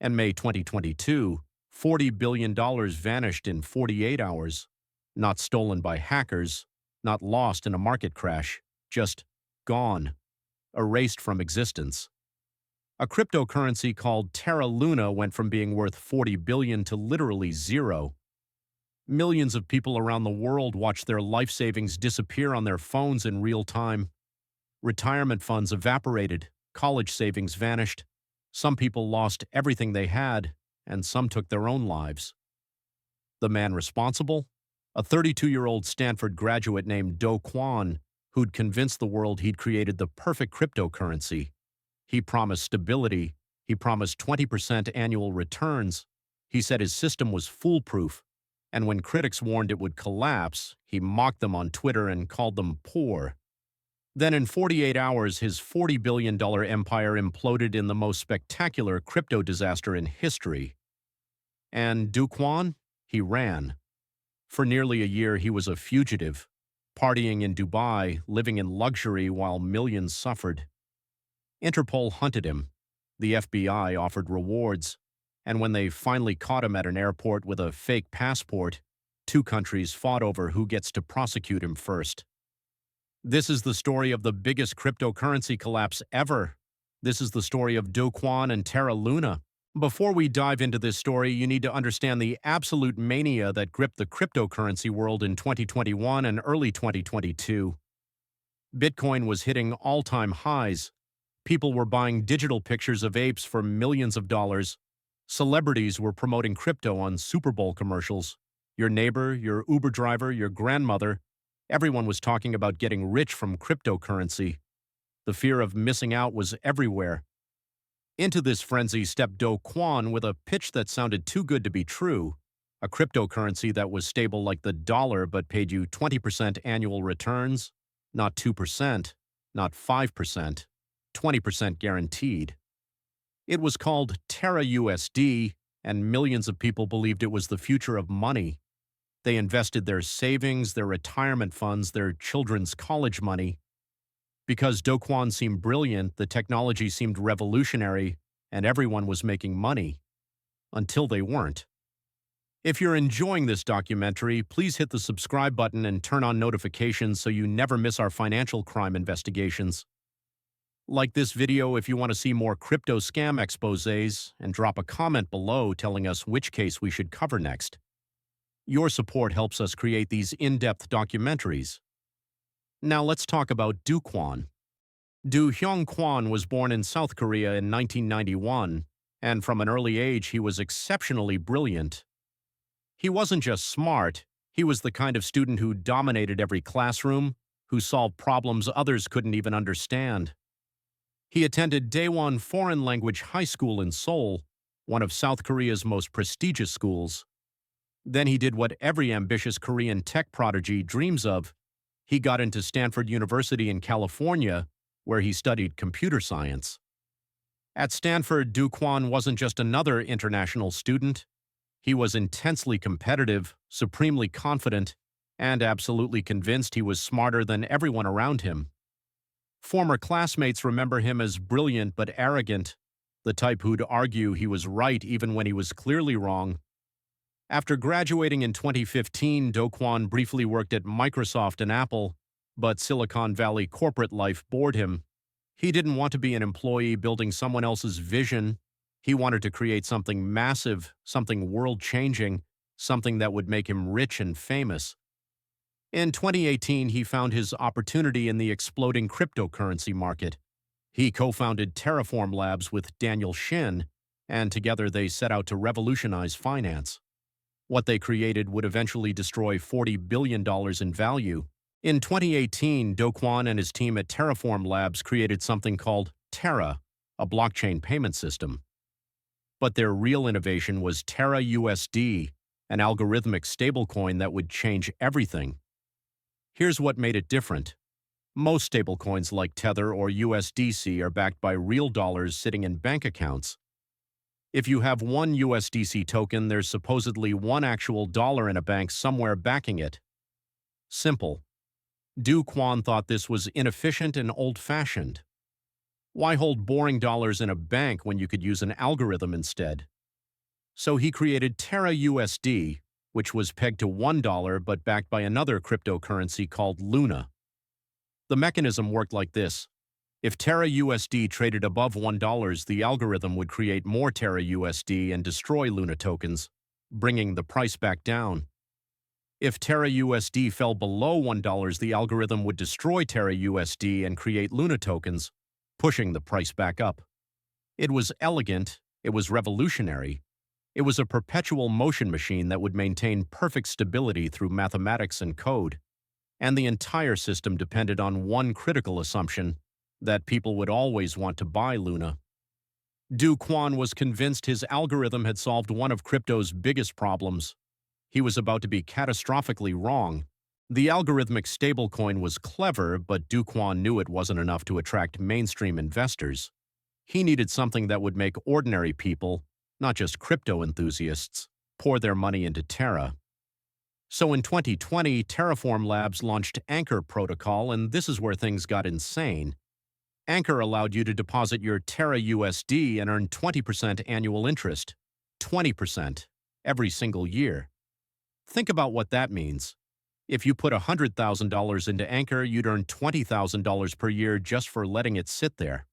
And May 2022, $40 billion vanished in 48 hours. Not stolen by hackers, not lost in a market crash, just gone, erased from existence. A cryptocurrency called Terra Luna went from being worth $40 billion to literally zero. Millions of people around the world watched their life savings disappear on their phones in real time. Retirement funds evaporated, college savings vanished. Some people lost everything they had, and some took their own lives. The man responsible? A 32-year-old Stanford graduate named Do Kwon, who'd convinced the world he'd created the perfect cryptocurrency. He promised stability. He promised 20% annual returns. He said his system was foolproof. And when critics warned it would collapse, he mocked them on Twitter and called them poor. Then in 48 hours, his $40 billion empire imploded in the most spectacular crypto disaster in history. And Do Kwon? He ran. For nearly a year, he was a fugitive, partying in Dubai, living in luxury while millions suffered. Interpol hunted him. The FBI offered rewards. And when they finally caught him at an airport with a fake passport, two countries fought over who gets to prosecute him first. This is the story of the biggest cryptocurrency collapse ever. This is the story of Do Kwon and Terra Luna. Before we dive into this story, you need to understand the absolute mania that gripped the cryptocurrency world in 2021 and early 2022. Bitcoin was hitting all-time highs. People were buying digital pictures of apes for millions of dollars. Celebrities were promoting crypto on Super Bowl commercials. Your neighbor, your Uber driver, your grandmother, everyone was talking about getting rich from cryptocurrency. The fear of missing out was everywhere. Into this frenzy stepped Do Kwon with a pitch that sounded too good to be true, a cryptocurrency that was stable like the dollar but paid you 20% annual returns, not 2%, not 5%, 20% guaranteed. It was called Terra USD, and millions of people believed it was the future of money. They invested their savings, their retirement funds, their children's college money. Because Do Kwon seemed brilliant, the technology seemed revolutionary, and everyone was making money. Until they weren't. If you're enjoying this documentary, please hit the subscribe button and turn on notifications so you never miss our financial crime investigations. Like this video if you want to see more crypto scam exposés, and drop a comment below telling us which case we should cover next. Your support helps us create these in-depth documentaries. Now let's talk about Do Kwon. Do Hyung Kwon was born in South Korea in 1991, and from an early age he was exceptionally brilliant. He wasn't just smart, he was the kind of student who dominated every classroom, who solved problems others couldn't even understand. He attended Daewon Foreign Language High School in Seoul, one of South Korea's most prestigious schools. Then he did what every ambitious Korean tech prodigy dreams of. He got into Stanford University in California, where he studied computer science. At Stanford, Do Kwon wasn't just another international student. He was intensely competitive, supremely confident, and absolutely convinced he was smarter than everyone around him. Former classmates remember him as brilliant but arrogant, the type who'd argue he was right even when he was clearly wrong. After graduating in 2015, Do Kwon briefly worked at Microsoft and Apple, but Silicon Valley corporate life bored him. He didn't want to be an employee building someone else's vision. He wanted to create something massive, something world-changing, something that would make him rich and famous. In 2018, he found his opportunity in the exploding cryptocurrency market. He co-founded Terraform Labs with Daniel Shin, and together they set out to revolutionize finance. What they created would eventually destroy $40 billion in value. In 2018, Do Kwon and his team at Terraform Labs created something called Terra, a blockchain payment system. But their real innovation was Terra USD, an algorithmic stablecoin that would change everything. Here's what made it different. Most stablecoins like Tether or USDC are backed by real dollars sitting in bank accounts. If you have one USDC token, there's supposedly one actual dollar in a bank somewhere backing it. Simple. Do Kwon thought this was inefficient and old-fashioned. Why hold boring dollars in a bank when you could use an algorithm instead? So he created Terra USD, which was pegged to $1 but backed by another cryptocurrency called Luna. The mechanism worked like this. If Terra USD traded above $1, the algorithm would create more Terra USD and destroy Luna tokens, bringing the price back down. If Terra USD fell below $1, the algorithm would destroy Terra USD and create Luna tokens, pushing the price back up. It was elegant, it was revolutionary, it was a perpetual motion machine that would maintain perfect stability through mathematics and code, and the entire system depended on one critical assumption, that people would always want to buy Luna. Kwon was convinced his algorithm had solved one of crypto's biggest problems. He was about to be catastrophically wrong. The algorithmic stablecoin was clever, but Kwon knew it wasn't enough to attract mainstream investors. He needed something that would make ordinary people, not just crypto enthusiasts, pour their money into Terra. So in 2020, Terraform Labs launched Anchor Protocol, and this is where things got insane. Anchor allowed you to deposit your Terra USD and earn 20% annual interest. 20%. Every single year. Think about what that means. If you put $100,000 into Anchor, you'd earn $20,000 per year just for letting it sit there.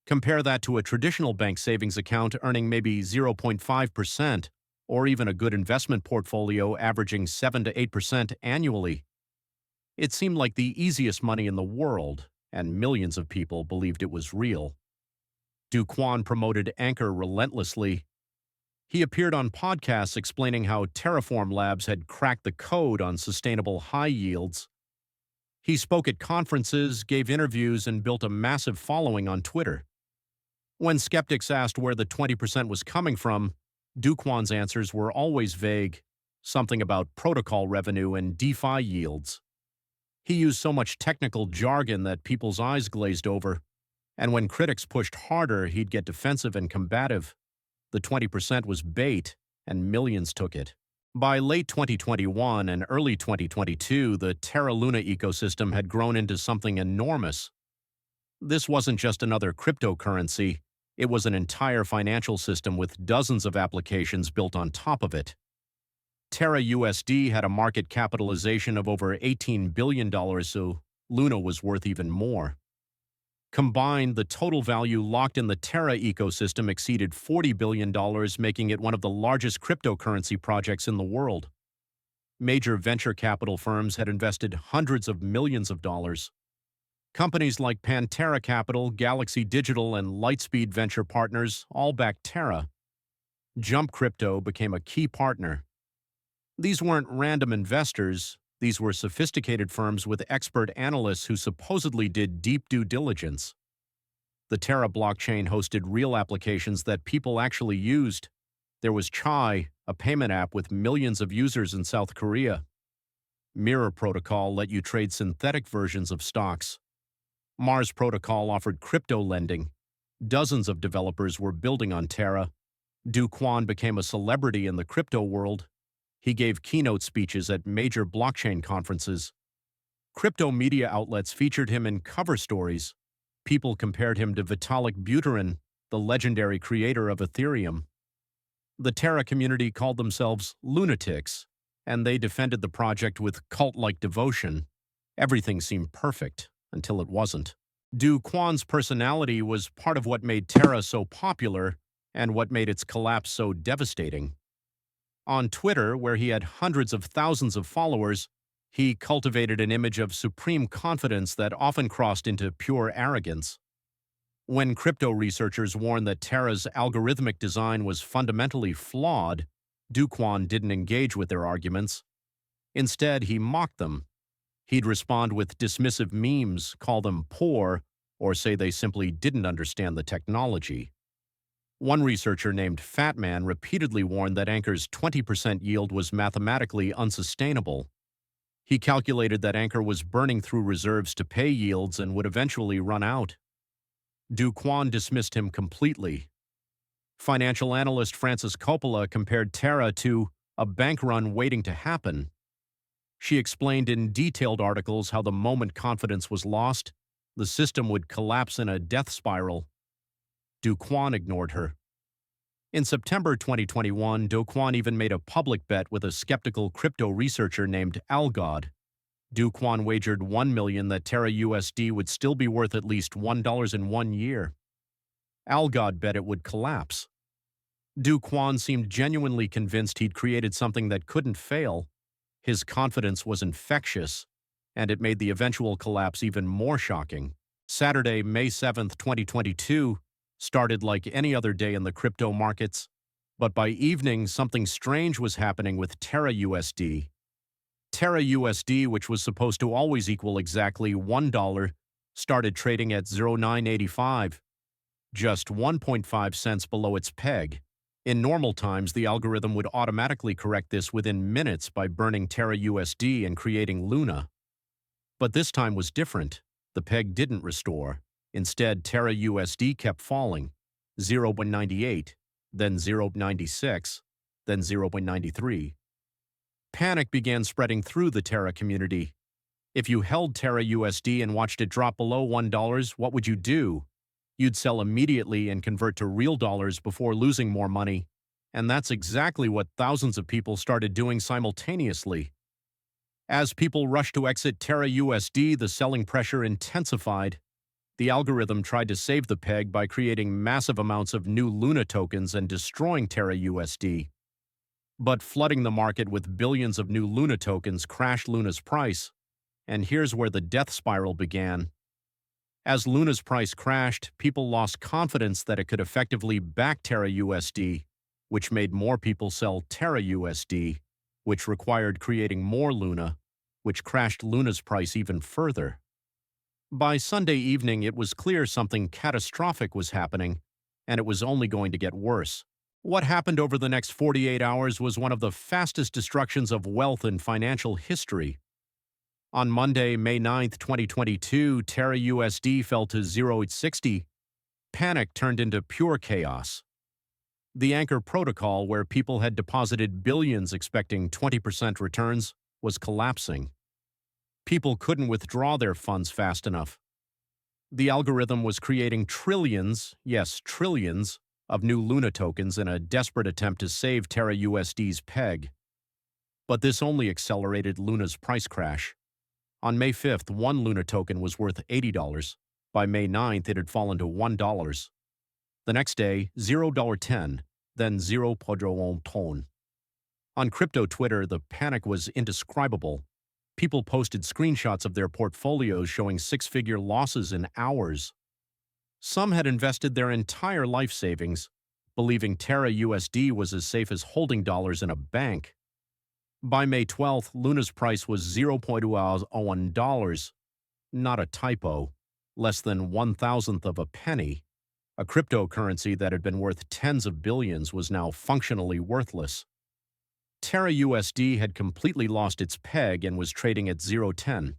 Compare that to a traditional bank savings account earning maybe 0.5%, or even a good investment portfolio averaging 7 to 8% annually. It seemed like the easiest money in the world, and millions of people believed it was real. Kwon promoted Anchor relentlessly. He appeared on podcasts explaining how Terraform Labs had cracked the code on sustainable high yields. He spoke at conferences, gave interviews, and built a massive following on Twitter. When skeptics asked where the 20% was coming from, Kwon's answers were always vague, something about protocol revenue and DeFi yields. He used so much technical jargon that people's eyes glazed over, and when critics pushed harder, he'd get defensive and combative. The 20% was bait, and millions took it. By late 2021 and early 2022, the Terra Luna ecosystem had grown into something enormous. This wasn't just another cryptocurrency, it was an entire financial system with dozens of applications built on top of it. Terra USD had a market capitalization of over $18 billion, so Luna was worth even more. Combined, the total value locked in the Terra ecosystem exceeded $40 billion, making it one of the largest cryptocurrency projects in the world. Major venture capital firms had invested hundreds of millions of dollars. Companies like Pantera Capital, Galaxy Digital, and Lightspeed Venture Partners all backed Terra. Jump Crypto became a key partner. These weren't random investors. These were sophisticated firms with expert analysts who supposedly did deep due diligence. The Terra blockchain hosted real applications that people actually used. There was Chai, a payment app with millions of users in South Korea. Mirror Protocol let you trade synthetic versions of stocks. Mars Protocol offered crypto lending. Dozens of developers were building on Terra. Kwon became a celebrity in the crypto world. He gave keynote speeches at major blockchain conferences. Crypto media outlets featured him in cover stories. People compared him to Vitalik Buterin, the legendary creator of Ethereum. The Terra community called themselves lunatics, and they defended the project with cult-like devotion. Everything seemed perfect, until it wasn't. Kwon's personality was part of what made Terra so popular and what made its collapse so devastating. On Twitter, where he had hundreds of thousands of followers, he cultivated an image of supreme confidence that often crossed into pure arrogance. When crypto researchers warned that Terra's algorithmic design was fundamentally flawed, Kwon didn't engage with their arguments. Instead, he mocked them. He'd respond with dismissive memes, call them poor, or say they simply didn't understand the technology. One researcher named Fatman repeatedly warned that Anchor's 20% yield was mathematically unsustainable. He calculated that Anchor was burning through reserves to pay yields and would eventually run out. Kwon dismissed him completely. Financial analyst Frances Coppola compared Terra to a bank run waiting to happen. She explained in detailed articles how the moment confidence was lost, the system would collapse in a death spiral. Kwon ignored her. In September 2021, Do Kwon even made a public bet with a skeptical crypto researcher named Algod. Do Kwon wagered $1 million that Terra USD would still be worth at least $1 in 1 year. Algod bet it would collapse. Do Kwon seemed genuinely convinced he'd created something that couldn't fail. His confidence was infectious, and it made the eventual collapse even more shocking. Saturday, May 7th, 2022, started like any other day in the crypto markets, but by evening, something strange was happening with Terra USD. Terra USD, which was supposed to always equal exactly $1, started trading at 0.985, just 1.5 cents below its peg. In normal times, the algorithm would automatically correct this within minutes by burning Terra USD and creating Luna. But this time was different. The peg didn't restore. Instead, Terra USD kept falling, 0.98, then 0.96, then 0.93. Panic began spreading through the Terra community. If you held Terra USD and watched it drop below $1, what would you do? You'd sell immediately and convert to real dollars before losing more money. And that's exactly what thousands of people started doing simultaneously. As people rushed to exit Terra USD, the selling pressure intensified. The algorithm tried to save the peg by creating massive amounts of new Luna tokens and destroying Terra USD. But flooding the market with billions of new Luna tokens crashed Luna's price. And here's where the death spiral began. As Luna's price crashed, people lost confidence that it could effectively back Terra USD, which made more people sell Terra USD, which required creating more Luna, which crashed Luna's price even further. By Sunday evening, it was clear something catastrophic was happening, and it was only going to get worse. What happened over the next 48 hours was one of the fastest destructions of wealth in financial history. On Monday, May 9th, 2022, Terra USD fell to 0.60. Panic turned into pure chaos. The Anchor protocol, where people had deposited billions expecting 20% returns, was collapsing. People couldn't withdraw their funds fast enough. The algorithm was creating trillions, yes, trillions, of new Luna tokens in a desperate attempt to save Terra USD's peg. But this only accelerated Luna's price crash. On May 5th, one Luna token was worth $80. By May 9th, it had fallen to $1. The next day, $0.10, then 0.1 On crypto Twitter, the panic was indescribable. People posted screenshots of their portfolios showing six-figure losses in hours. Some had invested their entire life savings, believing Terra USD was as safe as holding dollars in a bank. By May 12th, Luna's price was $0.01, not a typo, less than 1,000th of a penny. A cryptocurrency that had been worth tens of billions was now functionally worthless. Terra USD had completely lost its peg and was trading at 0.10.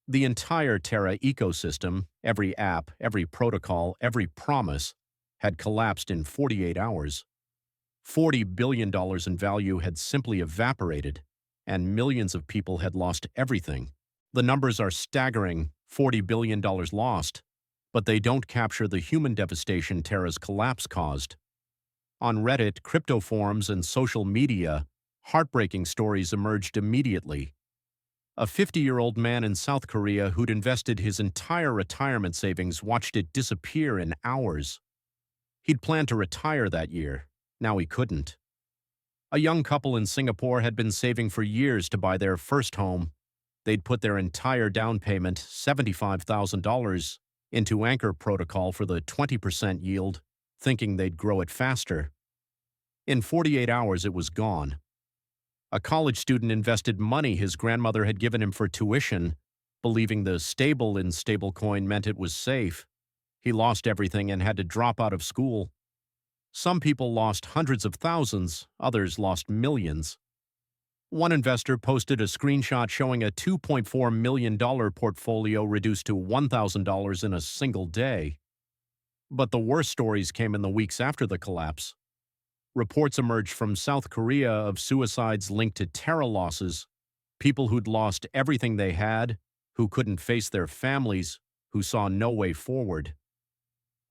The entire Terra ecosystem, every app, every protocol, every promise, had collapsed in 48 hours. $40 billion in value had simply evaporated, and millions of people had lost everything. The numbers are staggering, $40 billion lost, but they don't capture the human devastation Terra's collapse caused. On Reddit, crypto forums, and social media, heartbreaking stories emerged immediately. A 50-year-old man in South Korea who'd invested his entire retirement savings watched it disappear in hours. He'd planned to retire that year. Now he couldn't. A young couple in Singapore had been saving for years to buy their first home. They'd put their entire down payment, $75,000, into Anchor protocol for the 20% yield, thinking they'd grow it faster. In 48 hours, it was gone. A college student invested money his grandmother had given him for tuition, believing the stable in Stablecoin meant it was safe. He lost everything and had to drop out of school. Some people lost hundreds of thousands, others lost millions. One investor posted a screenshot showing a $2.4 million portfolio reduced to $1,000 in a single day. But the worst stories came in the weeks after the collapse. Reports emerged from South Korea of suicides linked to Terra losses, people who'd lost everything they had, who couldn't face their families, who saw no way forward.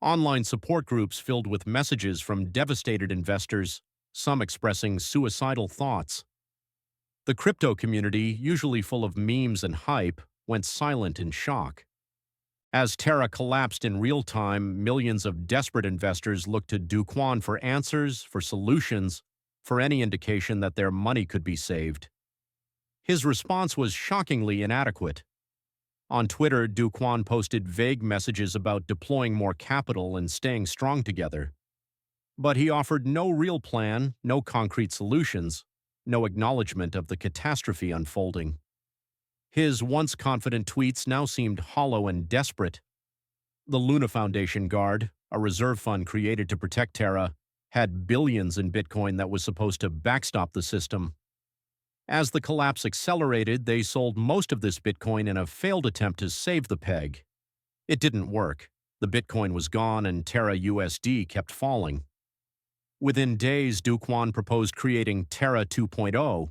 Online support groups filled with messages from devastated investors, some expressing suicidal thoughts. The crypto community, usually full of memes and hype, went silent in shock. As Terra collapsed in real time, millions of desperate investors looked to Do Kwon for answers, for solutions, for any indication that their money could be saved. His response was shockingly inadequate. On Twitter, Do Kwon posted vague messages about deploying more capital and staying strong together. But he offered no real plan, no concrete solutions, no acknowledgement of the catastrophe unfolding. His once confident tweets now seemed hollow and desperate. The Luna Foundation Guard, a reserve fund created to protect Terra, had billions in Bitcoin that was supposed to backstop the system. As the collapse accelerated, they sold most of this Bitcoin in a failed attempt to save the peg. It didn't work. The Bitcoin was gone and Terra USD kept falling. Within days, Do Kwon proposed creating Terra 2.0,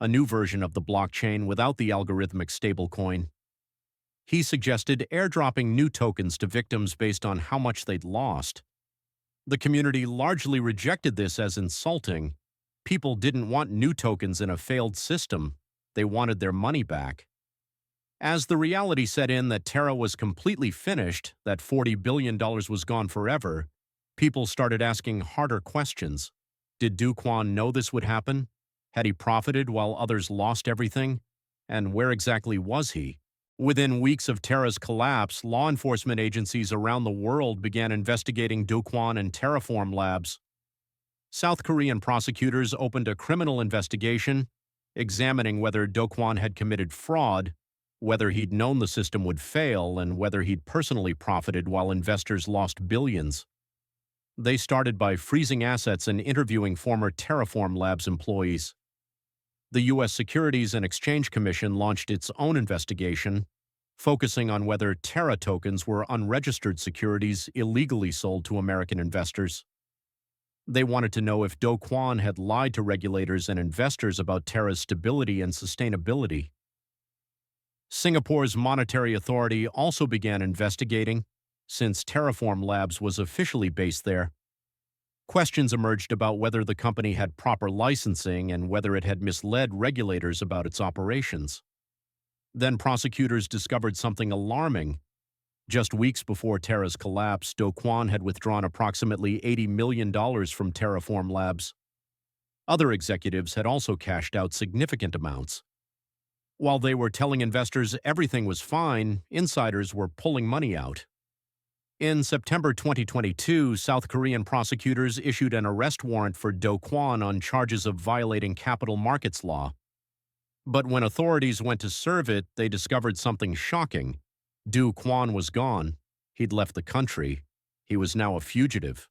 a new version of the blockchain without the algorithmic stablecoin. He suggested airdropping new tokens to victims based on how much they'd lost. The community largely rejected this as insulting. People didn't want new tokens in a failed system. They wanted their money back. As the reality set in that Terra was completely finished, that $40 billion was gone forever, people started asking harder questions. Did Do Kwon know this would happen? Had he profited while others lost everything? And where exactly was he? Within weeks of Terra's collapse, law enforcement agencies around the world began investigating Do Kwon and Terraform Labs. South Korean prosecutors opened a criminal investigation, examining whether Do Kwon had committed fraud, whether he'd known the system would fail, and whether he'd personally profited while investors lost billions. They started by freezing assets and interviewing former Terraform Labs employees. The U.S. Securities and Exchange Commission launched its own investigation, focusing on whether Terra tokens were unregistered securities illegally sold to American investors. They wanted to know if Do Kwon had lied to regulators and investors about Terra's stability and sustainability. Singapore's Monetary Authority also began investigating, since Terraform Labs was officially based there. Questions emerged about whether the company had proper licensing and whether it had misled regulators about its operations. Then prosecutors discovered something alarming. Just weeks before Terra's collapse, Do Kwon had withdrawn approximately $80 million from Terraform Labs. Other executives had also cashed out significant amounts. While they were telling investors everything was fine, insiders were pulling money out. In September 2022, South Korean prosecutors issued an arrest warrant for Do Kwon on charges of violating capital markets law. But when authorities went to serve it, they discovered something shocking. Do Kwon was gone. He'd left the country. He was now a fugitive.